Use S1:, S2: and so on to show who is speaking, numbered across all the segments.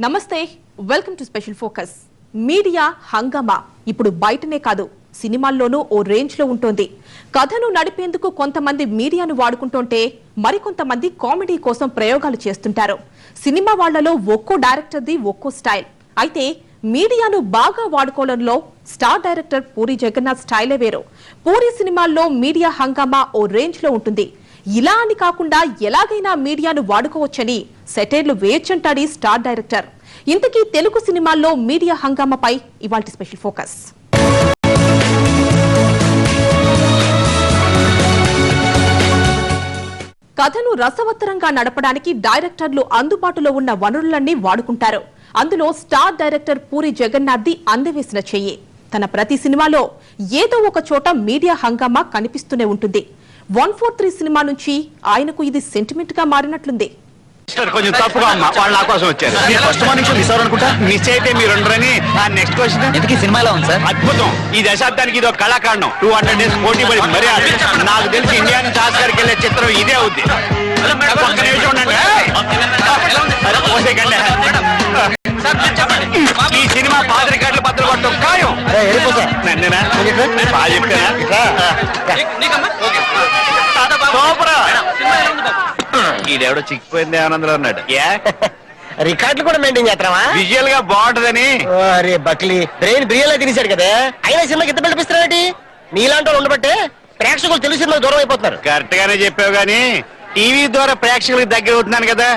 S1: నమస్తే, welcome to special focus. Media హంగామా ఇప్పుడు బయటనే కాదు, సినిమాల్లోనూ ఓ రేంజ్ లో ఉంటుంది. కథను నడిపేందుకు కొంతమంది మీడియాను వాడుకుంటుంటే మరికొంతమంది కామెడీ కోసం ప్రయోగాలు చేస్తుంటారు. సినిమా వాళ్లలో ఒక్కో డైరెక్టర్ది ఒక్కో స్టైల్. అయితే మీడియాను బాగా వాడుకోవడంలో స్టార్ డైరెక్టర్ పూరి జగన్నాథ్ స్టైలే వేరు. పూరి సినిమాల్లో మీడియా హంగామా ఓ రేంజ్ లో ఉంటుంది. ఇలా అని కాకుండా ఎలాగైనా మీడియాను వాడుకోవచ్చని సెటైర్లు వేయొచ్చంటాడు స్టార్ డైరెక్టర్. ఇంతకీ తెలుగు సినిమాల్లో మీడియా హంగామాపై ఇవాల్టి స్పెషల్ ఫోకస్. కథను రసవత్తరంగా నడపడానికి డైరెక్టర్లు అందుబాటులో ఉన్న వనరులన్నీ వాడుకుంటారు. అందులో స్టార్ డైరెక్టర్ పూరి జగన్నాథ్ది అందవేసిన చెయ్యి. తన ప్రతి సినిమాలో ఏదో ఒక చోట మీడియా హంగామా కనిపిస్తూనే ఉంటుంది. 143 సినిమా నుంచి ఆయనకు ఇది సెంటిమెంట్ గా మారినట్లుంది.
S2: కొంచెం తప్పుగా అమ్మా, వాళ్ళు నా కోసం వచ్చారు. మీరు ఫస్ట్ మార్నింగ్ షో మిస్ అవ్వనుకుంటా. మిస్ అయితే మీరు ఉండరని. నెక్స్ట్ క్వశ్చన్, ఎందుకు సినిమాలో ఉంది సార్? అద్భుతం. ఈ దశాబ్దానికి ఇది ఒక కళాకాండం. 200 days పోటీ పడి మరీ నాకు తెలిసి ఇండియా నుంచి ఆస్కార్కి వెళ్ళే చిత్రం ఇదే అవుద్ది. ఒక్క నిమిషం ఉండండి. ఈ సినిమా 10 రికార్డులు బద్దలు కొట్టడం ఖాయం. బాగా చెప్తానా? ఈడెవడో చిక్కిపోయింది ఆనందలో ఉన్నాడు.
S3: రికార్డులు కూడా మెయింటైన్ చేస్తావా?
S2: విజువల్ గా బాగుంటదని.
S3: అరే బక్లీ, బ్రెయిన్ బిర్యానీ తినేశాడు కదా. అయినా సినిమాకి ఎంత పిలిపిస్తున్నాడు? నీలాంటి వాళ్ళు ఉండబట్టే ప్రేక్షకులు తెలుగు సినిమాకి దూరం అయిపోతున్నారు.
S2: కరెక్ట్ గానే చెప్పావు గానీ టీవీ ద్వారా ప్రేక్షకులకు దగ్గర అవుతున్నాను కదా.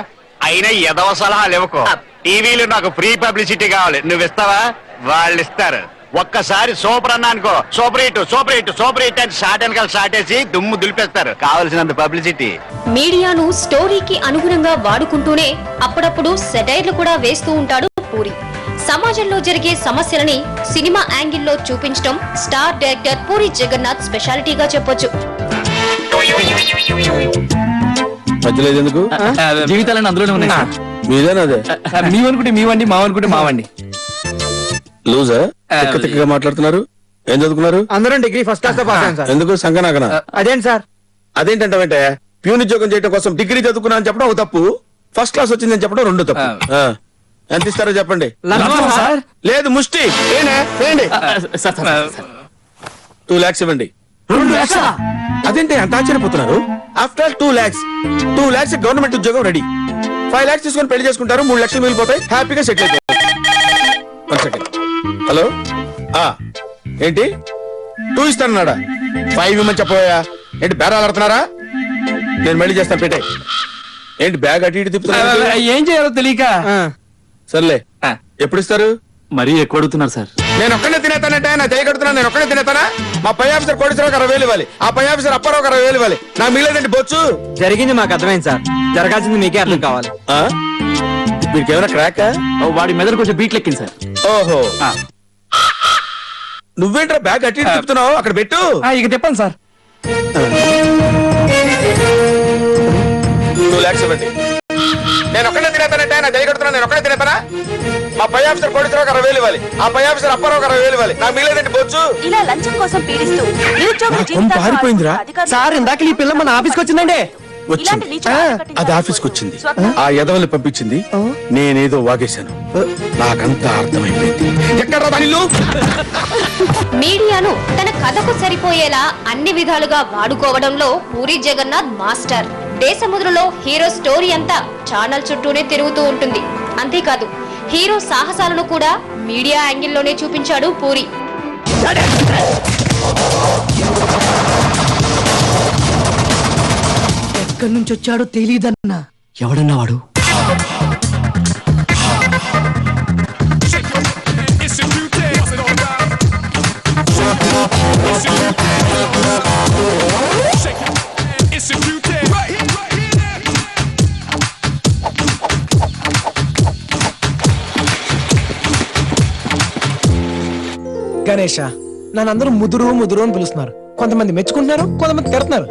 S2: అయినా ఎదవ సలహాలు ఇవ్వకు. టీవీలో నాకు ఫ్రీ పబ్లిసిటీ కావాలి. నువ్వు ఇస్తావా? వాళ్ళు ఇస్తారు. ఒక్కసారి సూపర్ అన్నా అనుకో, super hit super hit super hit అని షార్ట్ వెనకాల షార్ట్ వేసి దుమ్ము దులిపేస్తారు. కావలసినంత పబ్లిసిటీ.
S4: మీడియాను స్టోరీకి అనుగుణంగా వాడుకుంటూనే అప్పుడప్పుడు సెటైర్లు కూడా వేస్తూ ఉంటాడు పూరి. సమాజంలో జరిగే సమస్యలని సినిమా యాంగిల్లో చూపించడం స్టార్ డైరెక్టర్ పూరి జగన్నాథ్ స్పెషాలిటీగా చెప్పొచ్చు.
S5: జీవితాలన్నీ అందులోనే ఉన్నాయి. మీవనుకుంటే మీవండి, మావనుకుంటే మావండి.
S6: లూజా తిక్కగా మాట్లాడుతున్నారు. ఏం చదువుకున్నారు?
S3: అందరం డిగ్రీ ఫస్ట్ క్లాస్ లో పాస్ అయ్యాం సార్.
S6: ఎందుకు సంగనాగన?
S3: అదేంటి సార్?
S6: అదేంటంటే ప్యూన్ ఉద్యోగం చేయడం కోసం డిగ్రీ చదువుకున్నా అని చెప్పడం ఒక తప్పు, ఫస్ట్ క్లాస్ వచ్చిందని చెప్పడం రెండు తప్పు. ఎంత ఇస్తారో చెప్పండి. లేదు ముష్టి 2 lakhs ఇవ్వండి.
S3: 2 lakhs?
S6: అదేంటి అంత ఆశ్చర్యపోతున్నారు? ఆఫ్టర్ 2 lakhs గవర్నమెంట్ ఉద్యోగం రెడీ. 5 lakhs తీసుకొని పెళ్లి చేసుకుంటారు. 3 lakhs మిగిలిపోతాయి. హ్యాపీగా సెటిల్ అయిపోతారు. హలో, ఏంటి 2 ఇస్తానన్నాడా? 5 ఇవ్వమని చెప్పబోయా? ఏంటి బేరాలు ఆడుతున్నారా? నేను మళ్ళీ చేస్తాను. పెట్టే ఏంటి బ్యాగ్ అటు ఇటు తిప్పుతున్నా?
S5: ఏం చేయాలో తెలియక.
S6: సర్లే, ఎప్పుడు ఇస్తారు?
S5: మరీ ఎక్కువ అడుగుతున్నారు సార్.
S6: నేను ఒక్కనే తినేతానంటే నా చేయి కడుతున్నా. నేను ఒక్కనే తినేతానా? మా పై ఆఫీసర్ కోటేశ్వరరావు 60,000 ఇవ్వాలి. ఆ పై ఆఫీసర్ అప్పారావు 60,000 ఇవ్వాలి. నాకు మిగిలేదండి బొచ్చు.
S3: జరిగింది మాకు అర్థమైంది సార్. జరగాల్సింది మీకే అర్థం కావాలి.
S6: వీడికి ఏమైనా క్రాక్?
S5: వాడి మెదడు కొంచెం బీట్లు ఎక్కింది సార్.
S6: ఓహో, నువ్వేంట్రా బ్యాగ్ అట్టి తిప్పుతున్నావు? అక్కడ పెట్టు.
S5: ఇక చెప్పండి సార్.
S6: 2 lakhs ఇవ్వండి. నేను ఒక్కనే తినేతానంటే నా చేయి కడుతున్నా. నేను ఒక్కనే తినేతానా? మా పై ఆఫీసర్ కోటేశ్వరరావు 60,000 ఇవ్వాలి. ఆ పై ఆఫీసర్ అప్పారావు 60,000 ఇవ్వాలి. నాకు మిగిలేదండి బొచ్చు.
S1: ఇలా లంచం కోసం పీడిస్తూ
S6: పారిపోయిందిరా
S3: సార్. ఇందాక ఈ పిల్ల మన ఆఫీస్కి వచ్చిందండి.
S6: వచ్చింది, అది ఆఫీస్కి వచ్చింది. ఆ యదవల్ని పంపించింది. నేనేదో వాగేశాను. నాకంతా అర్థమైపోయింది. ఎక్కడ ఇల్లు?
S4: మీడియాను తన కథకు సరిపోయేలా అన్ని విధాలుగా వాడుకోవడంలో పూరి జగన్నాథ్ మాస్టర్. దేశముద్రలో హీరో స్టోరీ అంతా ఛానల్ చుట్టూనే తిరుగుతూ ఉంటుంది. అంతేకాదు హీరో సాహసాలను కూడా మీడియా యాంగిల్లోనే చూపించాడు పూరి.
S3: ఎక్కడి నుంచి వచ్చాడో తెలీదన్నా.
S5: ఎవడన్నా వాడు?
S7: గణేష, నన్ను అందరూ ముదురు ముదురు అని పిలుస్తున్నారు. కొంతమంది మెచ్చుకుంటున్నారు, కొంతమంది తిడుతున్నారు.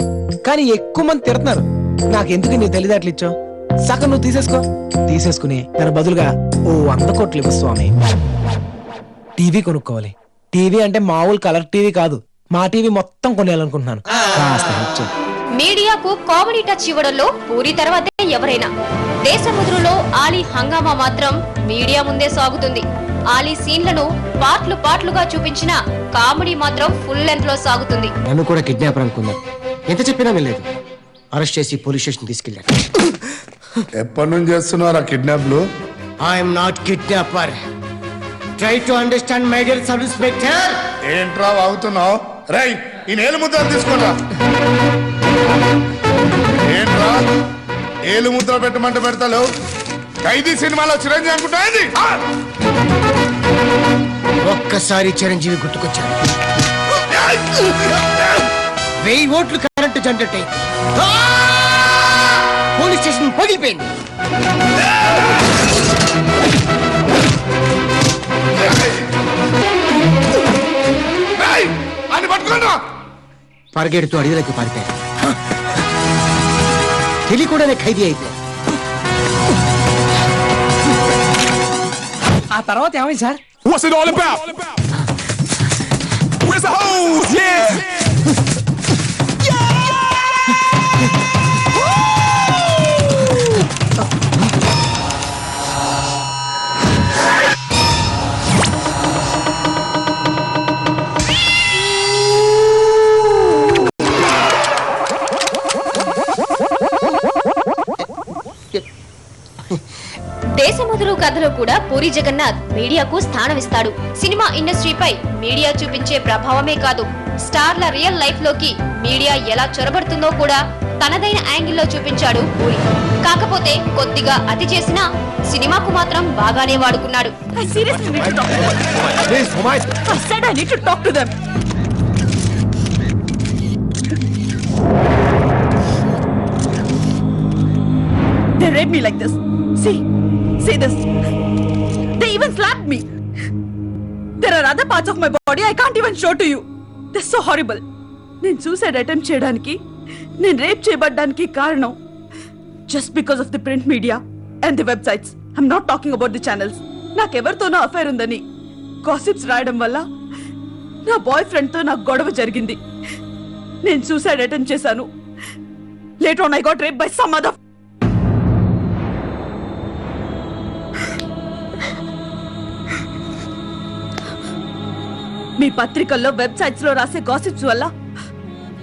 S7: కానీ ఎక్కువ మంది తిడుతున్నారు. నాకెందుకు నీ తెలివితేటలు ఇచ్చావు? సగం నువ్వు తీసేసుకుని దాని బదులుగా 100 కోట్లు ఇవ్వు స్వామి. టీవీ కొనుక్కోవాలి. టీవీ అంటే మామూలు కలర్ టీవీ కాదు, మా టీవీ మొత్తం కొనేయాలనుకుంటున్నాను. కాస్త
S4: మీడియాకు కామెడీ టచ్ ఇవ్వడంలో పూరి తర్వాతే ఎవరైనా. దేశముద్రులో ఆలీ హంగామా మాత్రం మీడియా ముందే సాగుతుంది. ఆలీ సీన్లను పార్ట్లుగా చూపించిన కామెడీ మాత్రం ఫుల్ లెంత్ లో సాగుతుంది.
S3: నన్ను కూడా కిడ్నాపర్ అనుకున్నారు. ఎంత చెప్పినా వెళ్ళలేదు. అరెస్ట్ చేసి పోలీస్ స్టేషన్ తీసుకెళ్ళారు.
S8: ఎప్పటి నుంచి చేస్తున్నారా కిడ్నాప్లు?
S3: I'm not kidnapper. Try to understand my dear sub inspector.
S8: ఏంట్రా వాగుతున్నావు? రై ఈ ఏలు ముద్ర తీసుకుంటా. ఏంట్రా ఏలు ముద్ర పెట్టమంటే పెడతావు? ఖైదీ సినిమాలో చిరంజీవి అనుకుంటా.
S3: ఒక్కసారి చిరంజీవి గుర్తుకొచ్చాడు. 1000 ఓట్లు కరెంటు జనరేట్ అయింది. పోలీస్ స్టేషన్ పగిలిపోయింది.
S8: అని పట్టుకోండి.
S3: పరిగెడుతూ అడవిలోకి పారిపోయాడు. తెలియకుండానే ఖైదీ అయిపోయాడు.
S7: ఆ తర్వాత ఏమైంది sir?
S6: What's it all about? Where's the hose? Yeah!
S4: Desamuduru కథలో కూడా పూరి జగన్నాథ్ మీడియాకు స్థానమిస్తాడు. సినిమా ఇండస్ట్రీపై మీడియా చూపించే ప్రభావమే కాదు, స్టార్ల రియల్ లైఫ్ లోకి మీడియా ఎలా చొరబడుతుందో కూడా తనదైన యాంగిల్లో చూపించాడు పూరి. కాకపోతే కొద్దిగా అతి చేసినా సినిమాకు మాత్రం బాగానే వాడుకున్నాడు.
S1: I seriously need to talk to them.
S3: Please, Humayun.
S1: I said I need to talk to them. They raped me like this. See this. They even slapped me. There are other parts of my body I can't even show to you. They're so horrible. నేను suicide attempt చేయడానికి, నేను rape చేయబడ్డానికి కారణం just because of the print media and the websites. I'm not talking about the channels. నాకెవరితోనో affair ఉందని gossips రాయడం వల్ల నా boy friend తో నాకు గొడవ జరిగింది. నేను సూసైడ్ అటెంప్ట్ చేశాను. Later on I got raped by some other. మీ పత్రికల్లో వెబ్సైట్స్ లో రాసే గాసిప్స్ వల్ల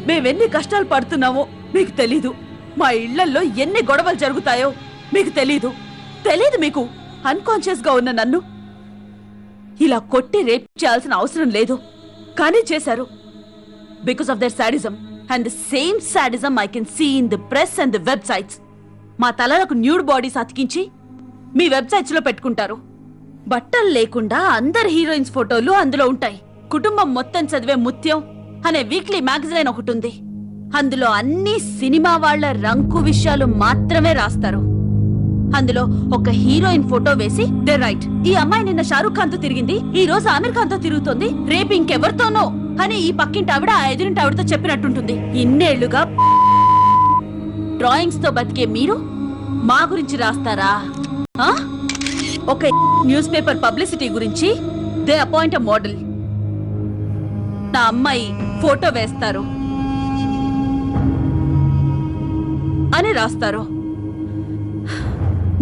S1: మేమెన్ని కష్టాలు పడుతున్నామో మీకు తెలీదు. మా ఇళ్లల్లో ఎన్ని గొడవలు జరుగుతాయో మీకు తెలీదు. మీకు అన్కాన్షియస్ గా ఉన్న నన్ను ఇలా కొట్టి రేప్ చేయాల్సిన అవసరం లేదు, కానీ చేశారు. Because of their sadism and the same sadism I can see in the press and the websites. మా తలలకు న్యూడ్ బాడీస్ అతికించి మీ వెబ్సైట్స్ లో పెట్టుకుంటారు. బట్టలు లేకుండా అందరు హీరోయిన్స్ ఫోటోలు అందులో ఉంటాయి. కుటుంబం మొత్తం చదివే ముత్యం అనే వీక్లీ మ్యాగజైన్ ఒకటి ఉంది. అందులో అన్ని సినిమా వాళ్ల రంకు విషయాలు మాత్రమే రాస్తారు. అందులో ఒక హీరోయిన్ ఫోటో వేసి దే రైట్, ఈ అమ్మాయి నిన్న షారూక్ ఖాన్ తో తిరిగింది, ఈ రోజు ఆమిర్ ఖాన్ తో తిరుగుతోంది, రేపు ఇంకెవరితోనో అని ఈ పక్కింటి ఆవిడ ఆ ఎదురింటి ఆవిడతో చెప్పినట్టుంటుంది. ఇన్నేళ్లుగా డ్రాయింగ్స్ తో బతికే మీరు మా గురించి రాస్తారా? ఒక న్యూస్ పేపర్ పబ్లిసిటీ గురించి దే అపాయింట్ అ మోడల్. నా అమ్మాయి ఫోటో వేస్తారు అని రాస్తారు.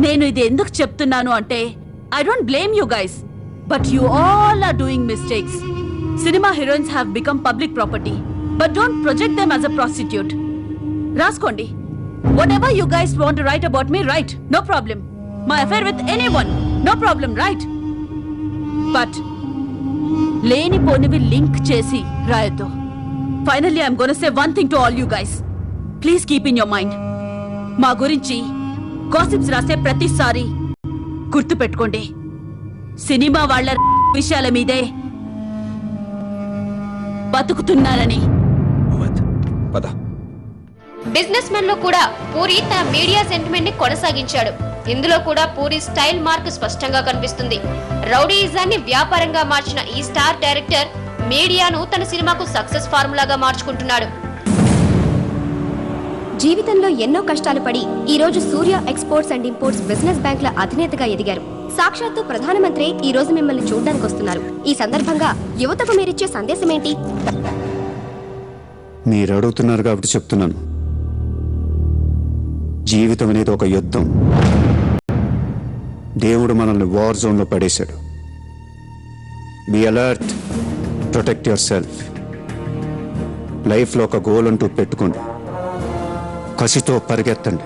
S1: నేను ఇది ఎందుకు చెప్తున్నాను అంటే, I don't blame you guys, but you all are doing mistakes. Cinema heroines have become public property, but don't project them as a prostitute. రాసుకోండి. Whatever you guys want to write about me, write. No problem. My affair with anyone, no problem, right? But లేని పోనివి link చేసి రాయొద్దు. Finally, I'm gonna say one thing to all you guys. Please keep in your mind. మా గురించి gossips రాసే ప్రతిసారి గుర్తు పెట్టుకోండి, cinema వాళ్ళ విషయాల మీదే బతుకుతున్నారని.
S4: బిజినెస్ మెన్ లో కూడా పూరి తన మీడియా సెంటిమెంట్ ని కొనసాగించాడు. ఇందులో కూడా పూరి స్టైల్ మార్క్ స్పష్టంగా కనిపిస్తుంది. రౌడీయిజాన్ని వ్యాపారంగా మార్చిన ఈ స్టార్ డైరెక్టర్ మీడియాను తన సినిమాకు సక్సెస్ ఫార్ములాగా మార్చుకుంటున్నాడు.
S9: జీవితంలో ఎన్నో కష్టాలు పడి ఈ రోజు సూర్య ఎక్స్పోర్ట్స్ అండ్ ఇంపోర్ట్స్ బిజినెస్ బ్యాంకుల అధినేతగా ఎదిగారు. సాక్షాత్తు ప్రధానమంత్రి ఈ రోజు మిమ్మల్ని చూడడానికి వస్తున్నారు. ఈ సందర్భంగా యువతకు మీరిచ్చే సందేశం ఏంటి?
S10: మీరు అడుగుతున్నారు కాబట్టి చెప్తున్నాను. జీవితం అనేది ఒక యుద్ధం. దేవుడు మనల్ని వార్ జోన్లో పడేశాడు. Be alert, protect your self. లైఫ్లో ఒక గోల్ అంటూ పెట్టుకోండి. కసితో పరిగెత్తండి.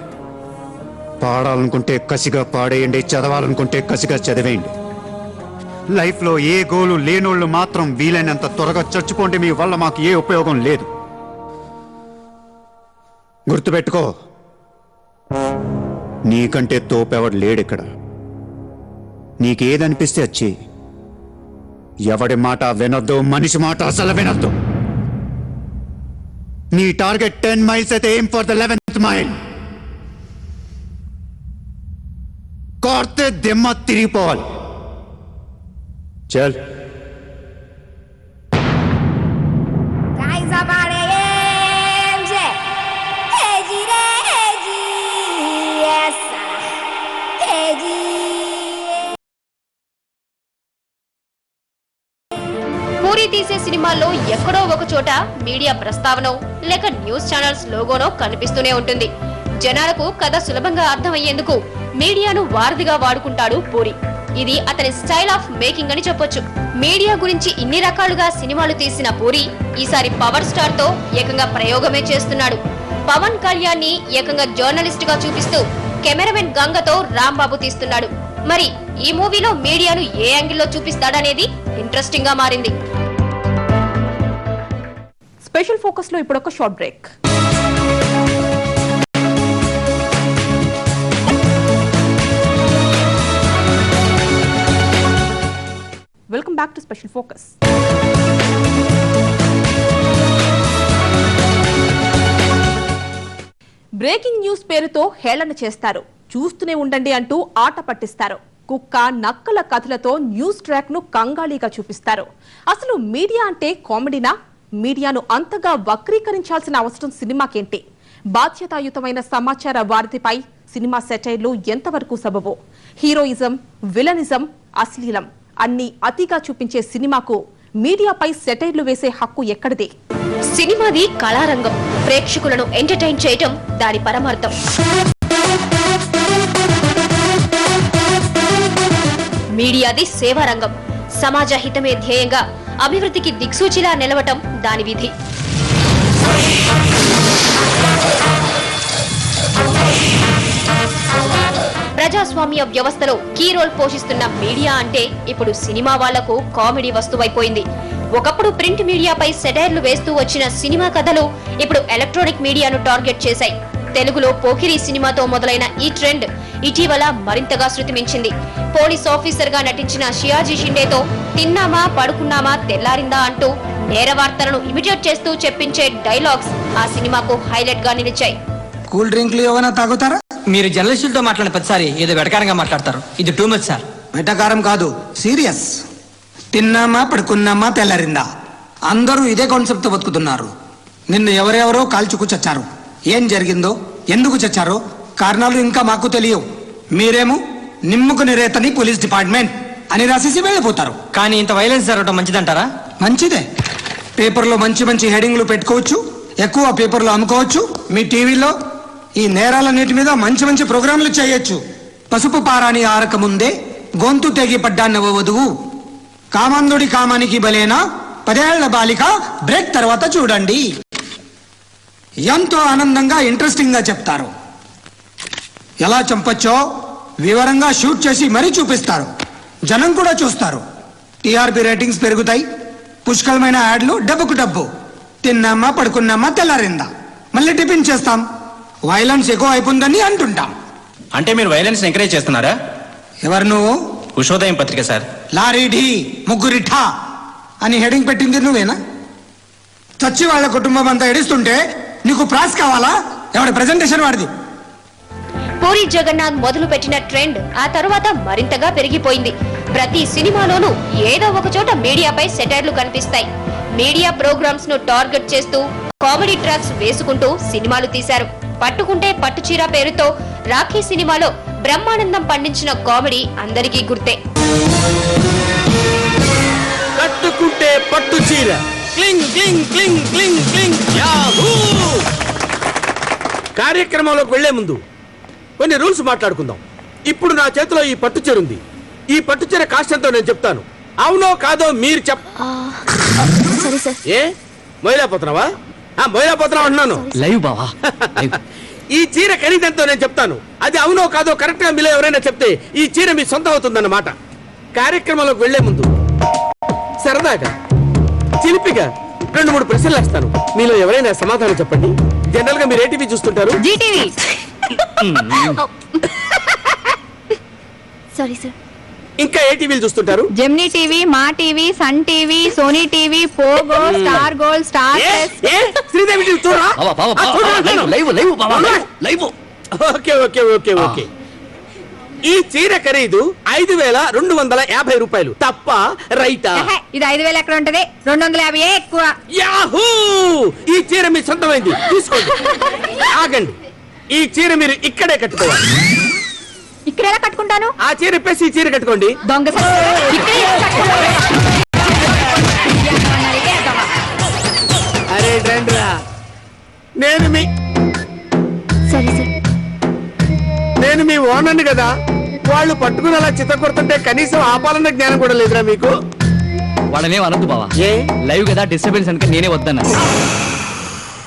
S10: పాడాలనుకుంటే కసిగా పాడేయండి, చదవాలనుకుంటే కసిగా చదివేయండి. లైఫ్లో ఏ గోలు లేనోళ్ళు మాత్రం వీలైనంత త్వరగా చచ్చిపోండి. మీ వల్ల మాకు ఏ ఉపయోగం లేదు. గుర్తుపెట్టుకో, నీకంటే తోపెవడు లేడిక్కడ. నీకేదనిపిస్తే వచ్చి ఎవడి మాట వినొద్దు, మనిషి మాట అసలు వినొద్దు. నీ టార్గెట్ 10 miles అయితే aim for the 11th mile. కోర్తే దిమ్మ తిరిగిపోవాలి. చల్.
S4: పూరి తీసే సినిమాల్లో ఎక్కడో ఒక చోట మీడియా ప్రస్తావనో లేక న్యూస్ ఛానల్స్ లోగోనో కనిపిస్తూనే ఉంటుంది. జనాలకు కథ సులభంగా అర్థమయ్యేందుకు మీడియాను వారధిగా వాడుకుంటాడు పూరి. ఇది అతని స్టైల్ ఆఫ్ మేకింగ్ అని చెప్పొచ్చు. మీడియా గురించి ఇన్ని రకాలుగా సినిమాలు తీసిన పూరి ఈసారి పవర్ స్టార్ తో ఏకంగా ప్రయోగమే చేస్తున్నాడు. పవన్ కళ్యాణ్ ని ఏకంగా జర్నలిస్ట్ గా చూపిస్తూ కెమెరామెన్ గంగతో రాంబాబు తీస్తున్నాడు. మరి ఈ మూవీలో మీడియాను ఏ యాంగిల్లో చూపిస్తాడనేది ఇంట్రెస్టింగ్ గా మారింది.
S1: స్పెషల్ ఫోకస్ లో ఇప్పుడు ఒక short break. Welcome back to special focus. Breaking news పేరుతో హేళన చేస్తారు. చూస్తూనే ఉండండి అంటూ ఆట పట్టిస్తారు. కుక్క నక్కల కథలతో న్యూస్ ట్రాక్ ను కంగాళీగా చూపిస్తారు. అసలు మీడియా అంటే కామెడీనా? మీడియాను అంతగా వక్రీకరించాల్సిన అవసరం సినిమాకేంటి? బాధ్యతాయుతమైన సమాచార వారధిపై సినిమా సెటైర్లు ఎంతవరకు సబబో? హీరోయిజం, విలనిజం, అశ్లీలం అన్ని అతిగా చూపించే సినిమాకు మీడియాపై సెటైర్లు వేసే హక్కు ఎక్కడిది?
S4: సినిమాది కళారంగం. ప్రేక్షకులను ఎంటర్టైన్ చేయటం దాని పరమార్థం. మీడియాది సేవారంగం. సమాజ హితమే ధ్యేయంగా అభివృద్ధికి దిక్సూచిలా నిలవటం దాని విధి. ప్రజాస్వామ్య వ్యవస్థలో కీ రోల్ పోషిస్తున్న మీడియా అంటే ఇప్పుడు సినిమా వాళ్లకు కామెడీ వస్తువైపోయింది. ఒకప్పుడు ప్రింట్ మీడియాపై సెటైర్లు వేస్తూ వచ్చిన సినిమా కథలు ఇప్పుడు ఎలక్ట్రానిక్ మీడియాను టార్గెట్ చేశాయి. తెలుగులో పోకిరి సినిమాతో మొదలైన ఈ ట్రెండ్ ఇటీవల మరింతగా శృతిమించింది. పోలీస్ ఆఫీసర్ గా నటించిన షియాజీ షిండేతో తిన్నామా పడుకున్నామా తెల్లారిందా అంటూ నేర వార్తలను ఇమిటేట్ చేస్తూ చెప్పించే డైలాగ్స్ ఆ సినిమాకు హైలైట్ గా నిలిచాయి.
S11: కూల్ డ్రింక్లు ఏమైనా తాగుతారా? మీరు జర్నలిస్టులతో మాట్లాడిన ప్రతిసారి ఏదో వెటకారంగా మాట్లాడతారు. ఇది టూ మచ్ సార్.
S12: వెటకారం కాదు, సీరియస్. తిన్నామా పడుకున్నామా తెల్లారిందా, అందరూ ఇదే కాన్సెప్ట్ తో బతుకుతున్నారు. నిన్ను ఎవరెవరో కాల్చుకు చచ్చారు. ఏం జరిగిందో, ఎందుకు చచ్చారో కారణాలు ఇంకా మాకు తెలియవు. మీరేమో నిమ్ముకు నిరేతని పోలీస్ డిపార్ట్మెంట్ అని రాసేసి వెళ్ళిపోతారు.
S11: కానీ ఇంత వైలెన్స్ జరగడం మంచిదంటారా?
S12: మంచిదే. పేపర్లో మంచి మంచి హెడింగ్లు పెట్టుకోవచ్చు, ఎక్కువ పేపర్లు అమ్ముకోవచ్చు. మీ టీవీలో ఈ నేరాలన్నిటి మీద మంచి మంచి ప్రోగ్రాంలు చేయొచ్చు. పసుపు పారాని ఆరక ముందే గొంతు తెగి పడ్డాన్నవ వధువు, కామందుడి కామానికి బలేనా 10 ఏళ్ల బాలిక బ్రేక్ తర్వాత చూడండి. ఎంతో ఆనందంగా ఇంట్రెస్టింగ్ గా చెప్తారు. ఎలా చంపొచ్చో వివరంగా షూట్ చేసి మరీ చూపిస్తారు. జనం కూడా చూస్తారు. టీఆర్పీ రేటింగ్స్ పెరుగుతాయి. పుష్కలమైన యాడ్లు డబ్బుకు డబ్బు. తిన్నామా పడుకున్నామా తెల్లారిందా, మళ్ళీ టిఫిన్ చేస్తాం. వైలెన్స్ ఎక్కువ అయిపోయిందని అంటుంటాం.
S5: అంటే మీరు వైలెన్స్ ఎంకరేజ్ చేస్తున్నారా?
S12: ఎవరు నువ్వు?
S5: ఉషోదయం పత్రిక సార్.
S12: లారీ ఢీ ముగ్గురి ఠా అని హెడింగ్ పెట్టింది నువ్వేనా? చచ్చి వాళ్ళ కుటుంబం అంతా ఎడుస్తుంటే నీకు ప్రాస్ కావాలా? ఎవరి ప్రెజెంటేషన్ వాడిది.
S4: పూరి జగన్నాథ్ మొదలు పెట్టిన ట్రెండ్ ఆ తరువాత మరింతగా పెరిగిపోయింది. ప్రతి సినిమాలోనూ ఏదో ఒక చోట మీడియాపై సెటైర్లు కనిపిస్తాయి. మీడియా ప్రోగ్రామ్స్ ను టార్గెట్ చేస్తూ కామెడీ ట్రాక్స్ వేసుకుంటూ సినిమాలు తీశారు. పట్టుకుంటే పట్టుచీర పేరుతో రాఖీ సినిమాలో బ్రహ్మానందం పండించిన కామెడీ అందరికీ గుర్తే.
S5: కట్టుకుంటే పట్టుచీర క్లింగ్ క్లింగ్ క్లింగ్ క్లింగ్ క్లింగ్ యాహూ. కార్యక్రమంలోకి వెళ్లే ముందు
S6: కొన్ని రూల్స్ మాట్లాడుకుందాం. ఇప్పుడు నా చేతిలో ఈ పట్టు చీర ఉంది. ఈ పట్టు చీర కాస్ట్ ఎంతో నేను చెప్తాను. అవునో కాదో మీరు
S9: సరే సార్.
S6: ఏ మొయిలాపోతున్నావా? మొయిలాపోతున్నావు అంటున్నాను.
S5: లైవ్ బావా.
S6: ఈ చీర ఖరీదంతో నేను చెప్తాను. అది అవునో కాదో కరెక్ట్ గా మీలో ఎవరైనా చెప్తే ఈ చీర మీ సొంతం అవుతుందన్నమాట. కార్యక్రమంలోకి వెళ్లే ముందు సరదాగా చిలిపిగా 2-3 ప్రశ్నలు వేస్తాను. మీలో ఎవరైనా సమాధానం చెప్పండి. జనరల్ గా మీరు ఏ టీవీ చూస్తుంటారు?
S9: జీటీవీ. Sorry sir.
S6: ఇంకా ఏ టీవీలు చూస్తుంటారు?
S13: Gemini TV, Maa TV, Sun TV, Sony TV, Pogo, Star Gold, Star
S6: Sridevi TV చూడరా? Okay okay okay okay. ఈ చీర ఖరీదు 5,250 రూపాయలు. తప్ప రైటా?
S13: ఇది 5,000 ఎక్కడ ఉంటది? 250 ఎక్కువ.
S6: యాహూ! ఈ చీర మీ సొంతమైంది. తీసుకోండి. ఆగండి. ఈ చీర మీరు ఇక్కడే కట్టుకోవాలి.
S13: ఇక్కడ ఎలా కట్టుకుంటాను?
S6: ఆ చీర ఇప్పేసి ఈ చీర కట్టుకోండి.
S13: దొంగ
S6: అరే రండ్రా. నేను మీ ఓనర్ని కదా. వాళ్ళు పట్టుకుని అలా చిత్త కొడుతుంటే కనీసం ఆపాలన్న జ్ఞానం కూడా లేదురా మీకు?
S5: వాళ్ళనే అనద్దు బావా. ఏ లైవ్ కదా, డిస్టర్బెన్స్ అంటే నేనే వద్దన్నా.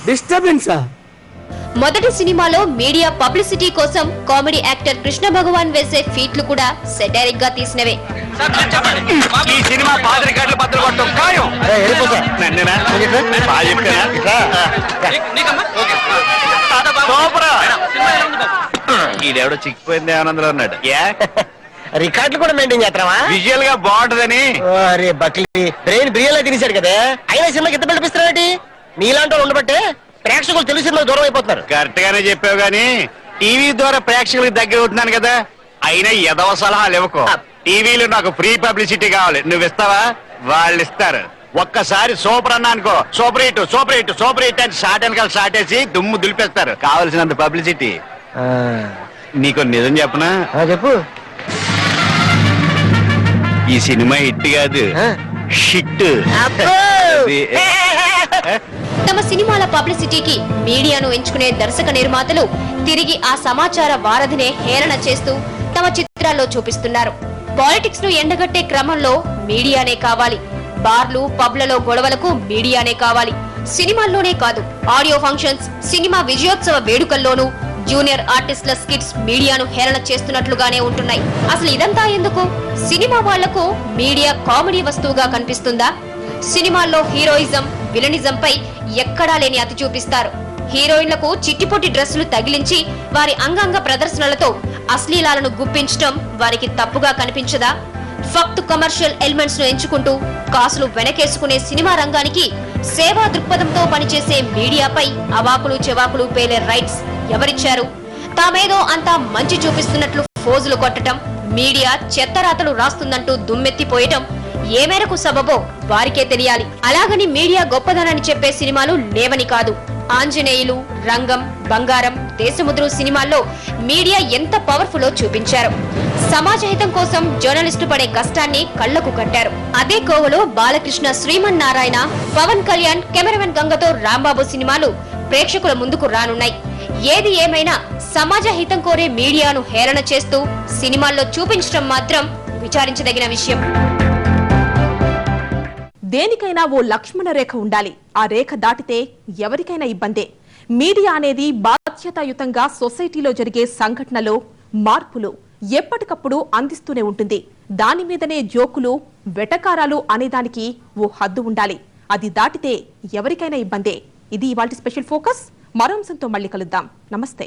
S6: డిస్టర్బెన్సా?
S4: మొదటి సినిమాలో మీడియా పబ్లిసిటీ కోసం కామెడీ యాక్టర్ కృష్ణ భగవాన్ వేసే ఫీట్లు కూడా సెటారిక్ గా తీసినవే.
S2: ఈ సినిమా 10 రికార్డులు బద్దలు కొట్టడం ఖాయం. ఈడెవడో చిక్కిపోయింది ఆనందలో ఉన్నాడు.
S3: రికార్డులు కూడా మెయింటైన్ చేస్తావా?
S2: విజువల్ గా బాగుంటదని.
S3: అరే బక్లీ, బ్రెయిన్ బిర్యానీ తినేశాడు కదా. అయినా సినిమాకి ఎంత పిలిపిస్తున్నాడు? నీలాంటి వాళ్ళు ఉండబట్టే ప్రేక్షకులు తెలుగు సినిమా దూరం అయిపోతున్నారు.
S2: కరెక్ట్ గానే చెప్పావు గానీ టీవీ ద్వారా ప్రేక్షకులకు దగ్గర అవుతున్నాను కదా. అయినా ఎదవ సలహాలు ఇవ్వకు. టీవీలో నాకు ఫ్రీ పబ్లిసిటీ కావాలి. నువ్వు ఇస్తావా? వాళ్ళు ఇస్తారు. ఒక్కసారి సూపర్ అన్నా అనుకో, super hit super hit super hit అని షార్ట్ వెనకాల షార్ట్ వేసి దుమ్ము దులిపేస్తారు. కావలసినంత పబ్లిసిటీ. నీకు నిజం చెప్పనా?
S3: చెప్పు.
S2: ఈ సినిమా హిట్ కాదు, షిట్.
S4: తమ సినిమాల పబ్లిసిటీకి మీడియాను ఎంచుకునే దర్శక నిర్మాతలు తిరిగి ఆ సమాచార వారధినే హేళన చేస్తూ తమ చిత్రాల్లో చూపిస్తున్నారు. పాలిటిక్స్ ను ఎండగట్టే క్రమంలో మీడియానే కావాలి. బార్లు పబ్లలో గొడవలకు మీడియానే కావాలి. సినిమాల్లోనే కాదు, ఆడియో ఫంక్షన్స్, సినిమా విజయోత్సవ వేడుకల్లోనూ జూనియర్ ఆర్టిస్టుల స్కిట్స్ మీడియాను హేళన చేస్తున్నట్లుగానే ఉంటున్నాయి. అసలు ఇదంతా ఎందుకు? సినిమా వాళ్లకు మీడియా కామెడీ వస్తువుగా కనిపిస్తుందా? సినిమాల్లో హీరోయిజం, విలనిజం పై ఎక్కడా లేని అతి చూపిస్తారు. హీరోయిన్లకు చిట్టిపొట్టి డ్రెస్సులు తగిలించి వారి అంగాంగ ప్రదర్శనలతో అశ్లీలాలను గుప్పించడం వారికి తప్పుగా కనిపించదా? ఫక్త్ కమర్షియల్ ఎలిమెంట్స్ ను ఎంచుకుంటూ కాసులు వెనకేసుకునే సినిమా రంగానికి సేవా దృక్పథంతో పనిచేసే మీడియాపై అవాకులు చెవాకులు పేలే రైట్స్ ఎవరిచ్చారు? తామేదో అంతా మంచి చూపిస్తున్నట్లు ఫోజులు కొట్టడం, మీడియా చెత్తరాతలు రాస్తుందంటూ దుమ్మెత్తిపోయటం ఏ మేరకు సబబో వారికే తెలియాలి. అలాగని మీడియా గొప్పదనాన్ని చెప్పే సినిమాలు లేవని కాదు. ఆంజనేయులు, రంగం, బంగారం, దేశముద్రు సినిమాల్లో మీడియా ఎంత పవర్ఫుల్లో చూపించారు. సమాజ హితం కోసం జర్నలిస్టు పడే కష్టాన్ని కళ్లకు కట్టారు. అదే కోవలో బాలకృష్ణ, శ్రీమన్నారాయణ, పవన్ కళ్యాణ్, కెమెరామెన్ గంగతో రాంబాబు సినిమాలు ప్రేక్షకుల ముందుకు రానున్నాయి. ఏది ఏమైనా సమాజ హితం కోరే మీడియాను హేళన చేస్తూ సినిమాల్లో చూపించడం మాత్రం విచారించదగిన విషయం.
S1: దేనికైనా ఓ లక్ష్మణ రేఖ ఉండాలి. ఆ రేఖ దాటితే ఎవరికైనా ఇబ్బందే. మీడియా అనేది బాధ్యతాయుతంగా సొసైటీలో జరిగే సంఘటనలు, మార్పులు ఎప్పటికప్పుడు అందిస్తూనే ఉంటుంది. దాని మీదనే జోకులు, వెటకారాలు అనేదానికి ఓ హద్దు ఉండాలి. అది దాటితే ఎవరికైనా ఇబ్బందే. ఇది ఇవాల్టి స్పెషల్ ఫోకస్. మరో అంశంతో మళ్ళీ కలుద్దాం. నమస్తే.